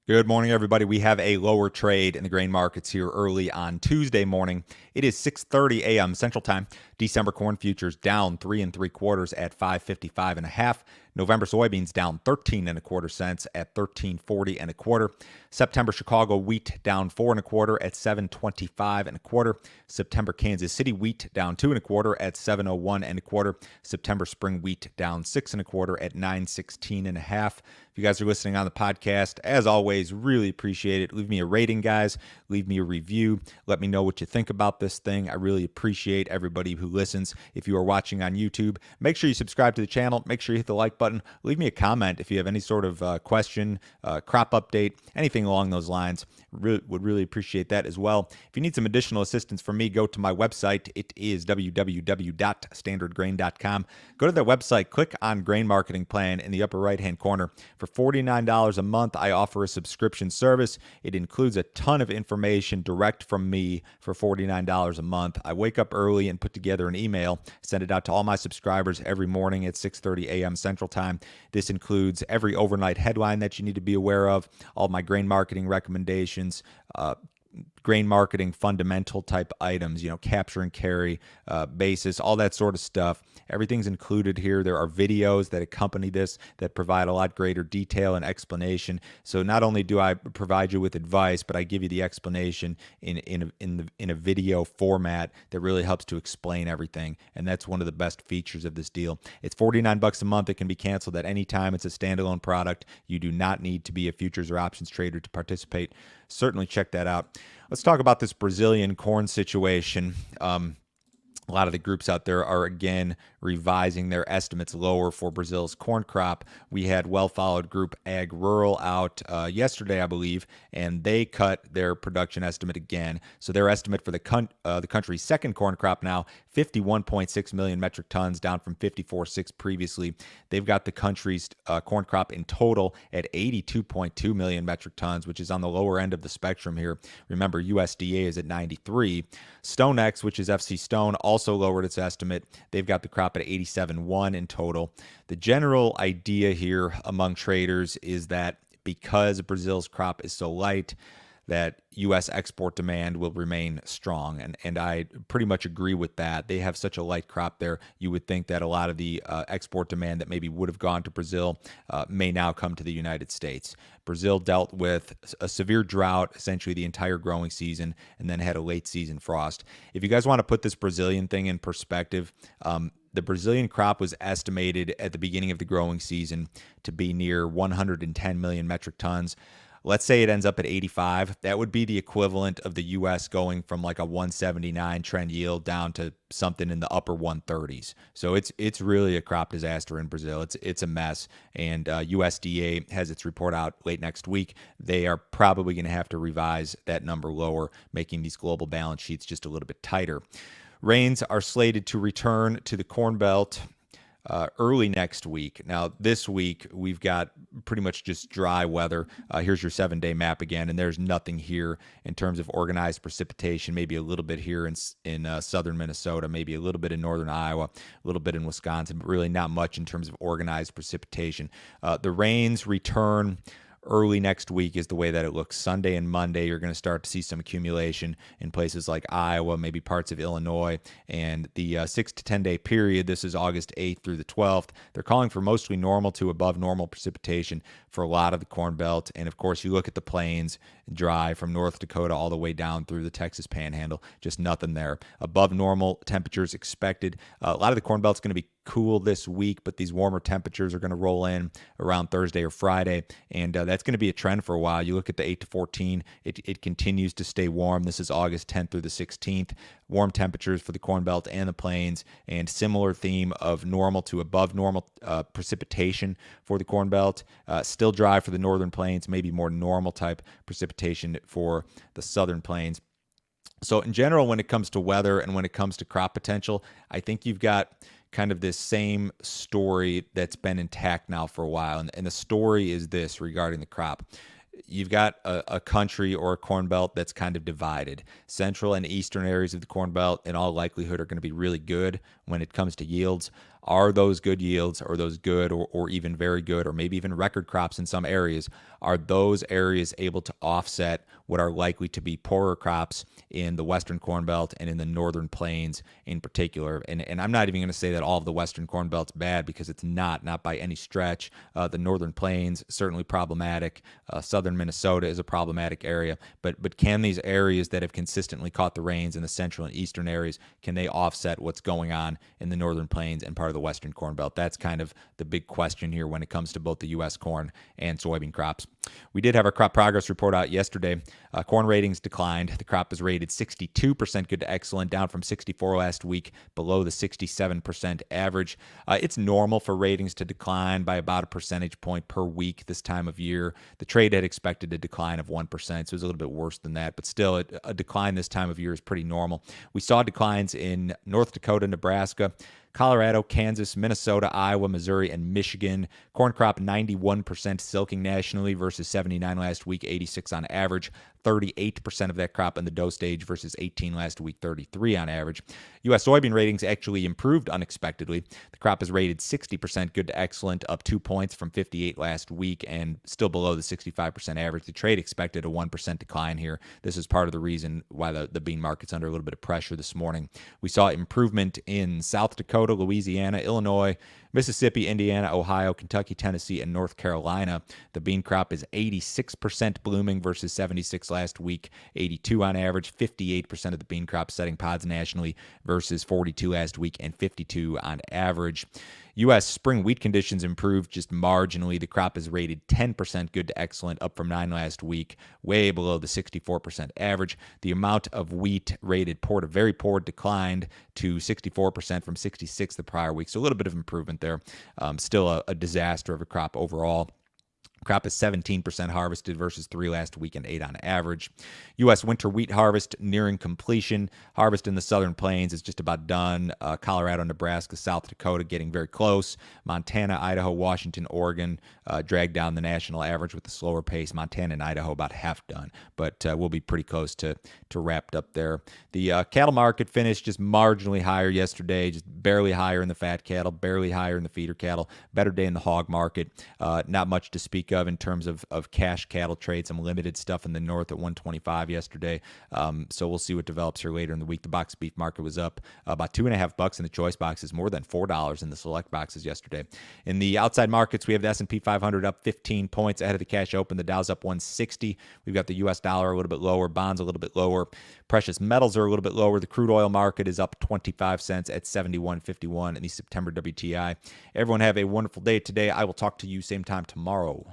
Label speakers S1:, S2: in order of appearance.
S1: Good morning, everybody. We have a lower trade in the grain markets here early on Tuesday morning. It is 6:30 a.m. Central Time. December corn futures down 3 3/4 at 555.5. November soybeans down 13 1/4 cents at 1340 1/4. September Chicago wheat down 4 1/4 at 725 1/4. September Kansas City wheat down 2 1/4 at 701 1/4. September spring wheat down 6 1/4 at 916.5. If you guys are listening on the podcast, as always, really appreciate it. Leave me a rating, guys. Leave me a review. Let me know what you think about this thing. I really appreciate everybody who listens. If you are watching on YouTube, make sure you subscribe to the channel. Make sure you hit the like button. Leave me a comment if you have any sort of question, crop update, anything along those lines. Would really appreciate that as well. If you need some additional assistance from me, go to my website. It is www.standardgrain.com. Go to that website, click on Grain Marketing Plan in the upper right-hand corner. For $49 a month, I offer a subscription service. It includes a ton of information direct from me for $49 a month. I wake up early and put together an email, send it out to all my subscribers every morning at 6:30 a.m. Central Time. This includes every overnight headline that you need to be aware of, all my grain marketing recommendations, grain marketing fundamental type items, capture and carry, basis, all that sort of stuff. Everything's included here. There are videos that accompany this that provide a lot greater detail and explanation. So not only do I provide you with advice, but I give you the explanation in a video format that really helps to explain everything. And that's one of the best features of this deal. It's $49 a month. It can be canceled at any time. It's a standalone product. You do not need to be a futures or options trader to participate. Certainly check that out. Let's talk about this Brazilian corn situation. A lot of the groups out there are again revising their estimates lower for Brazil's corn crop. We had well-followed group Ag Rural out yesterday, I believe, and they cut their production estimate again. So their estimate for the country's second corn crop now, 51.6 million metric tons, down from 54.6 previously. They've got the country's corn crop in total at 82.2 million metric tons, which is on the lower end of the spectrum here. Remember, USDA is at 93. StoneX, which is FC Stone, also lowered its estimate. They've got the crop at 87.1 in total. The general idea here among traders is that because Brazil's crop is so light, that U.S. export demand will remain strong. And I pretty much agree with that. They have such a light crop there. You would think that a lot of the export demand that maybe would have gone to Brazil may now come to the United States. Brazil dealt with a severe drought essentially the entire growing season and then had a late season frost. If you guys want to put this Brazilian thing in perspective, the Brazilian crop was estimated at the beginning of the growing season to be near 110 million metric tons. Let's say it ends up at 85. That would be the equivalent of the U.S. going from like a 179 trend yield down to something in the upper 130s. So it's really a crop disaster in Brazil. It's a mess. And USDA has its report out late next week. They are probably going to have to revise that number lower, making these global balance sheets just a little bit tighter. Rains are slated to return to the Corn Belt early next week. Now, this week, we've got pretty much just dry weather. Here's your 7-day map again, and there's nothing here in terms of organized precipitation, maybe a little bit here in southern Minnesota, maybe a little bit in northern Iowa, a little bit in Wisconsin, but really not much in terms of organized precipitation. The rains return early next week is the way that it looks. Sunday and Monday, you're going to start to see some accumulation in places like Iowa, maybe parts of Illinois, and the 6 to 10 day period, this is August 8th through the 12th, they're calling for mostly normal to above normal precipitation for a lot of the Corn Belt. And of course, you look at the plains, dry from North Dakota all the way down through the Texas Panhandle, just nothing there. Above normal temperatures expected. A lot of the Corn Belt's going to be cool this week, but these warmer temperatures are going to roll in around Thursday or Friday, and that's going to be a trend for a while. You look at the 8 to 14, it continues to stay warm. This is August 10th through the 16th. Warm temperatures for the Corn Belt and the plains, and similar theme of normal to above normal precipitation for the Corn Belt. Still dry for the northern plains, maybe more normal type precipitation for the southern plains. So in general, when it comes to weather and when it comes to crop potential, I think you've got kind of this same story that's been intact now for a while. And the story is this regarding the crop. You've got a country or a Corn Belt that's kind of divided. Central and eastern areas of the Corn Belt, in all likelihood, are going to be really good when it comes to yields. Are those good yields, or those good or even very good, or maybe even record crops in some areas? Are those areas able to offset what are likely to be poorer crops in the Western Corn Belt and in the Northern Plains in particular? And I'm not even going to say that all of the Western Corn Belt's bad, because it's not by any stretch. The Northern Plains, certainly problematic. Southern Minnesota is a problematic area. But can these areas that have consistently caught the rains in the central and eastern areas, can they offset what's going on in the Northern Plains and part of the Western Corn Belt? That's kind of the big question here when it comes to both the U.S. corn and soybean crops. We did have our crop progress report out yesterday. Corn ratings declined. The crop is rated 62% good to excellent, down from 64 last week, below the 67% average. It's normal for ratings to decline by about a percentage point per week this time of year. The trade had expected a decline of 1%, so it was a little bit worse than that, but still a decline this time of year is pretty normal. We saw declines in North Dakota, Nebraska, Colorado, Kansas, Minnesota, Iowa, Missouri, and Michigan. Corn crop 91% silking nationally versus 79 last week, 86 on average. 38% of that crop in the dough stage versus 18 last week, 33 on average. U.S. soybean ratings actually improved unexpectedly. The crop is rated 60% good to excellent, up 2 points from 58 last week, and still below the 65% average. The trade expected a 1% decline here. This is part of the reason why the bean market's under a little bit of pressure this morning. We saw improvement in South Dakota, Louisiana, Illinois, Mississippi, Indiana, Ohio, Kentucky, Tennessee, and North Carolina. The bean crop is 86% blooming versus 76 last week, 82 on average. 58% of the bean crop setting pods nationally versus 42 last week and 52 on average. U.S. spring wheat conditions improved just marginally. The crop is rated 10% good to excellent, up from 9 last week, way below the 64% average. The amount of wheat rated poor to very poor declined to 64% from 66 the prior week, so a little bit of improvement there. Still a disaster of a crop overall. Crop is 17% harvested versus 3 last week and 8 on average. U.S. winter wheat harvest nearing completion. Harvest in the Southern Plains is just about done. Colorado, Nebraska, South Dakota getting very close. Montana, Idaho, Washington, Oregon dragged down the national average with a slower pace. Montana and Idaho about half done, but we'll be pretty close to wrapped up there. The cattle market finished just marginally higher yesterday, just barely higher in the fat cattle, barely higher in the feeder cattle. Better day in the hog market. Not much to speak of in terms of cash cattle trade. Some limited stuff in the north at 125 yesterday. So we'll see what develops here later in the week. The box beef market was up about $2.50 in the choice boxes, more than $4 in the select boxes yesterday. In the outside markets, we have the S&P 500 up 15 points ahead of the cash open. The Dow's up 160. We've got the U.S. dollar a little bit lower, bonds a little bit lower. Precious metals are a little bit lower. The crude oil market is up 25 cents at 71.51 in the September WTI. Everyone have a wonderful day today. I will talk to you same time tomorrow.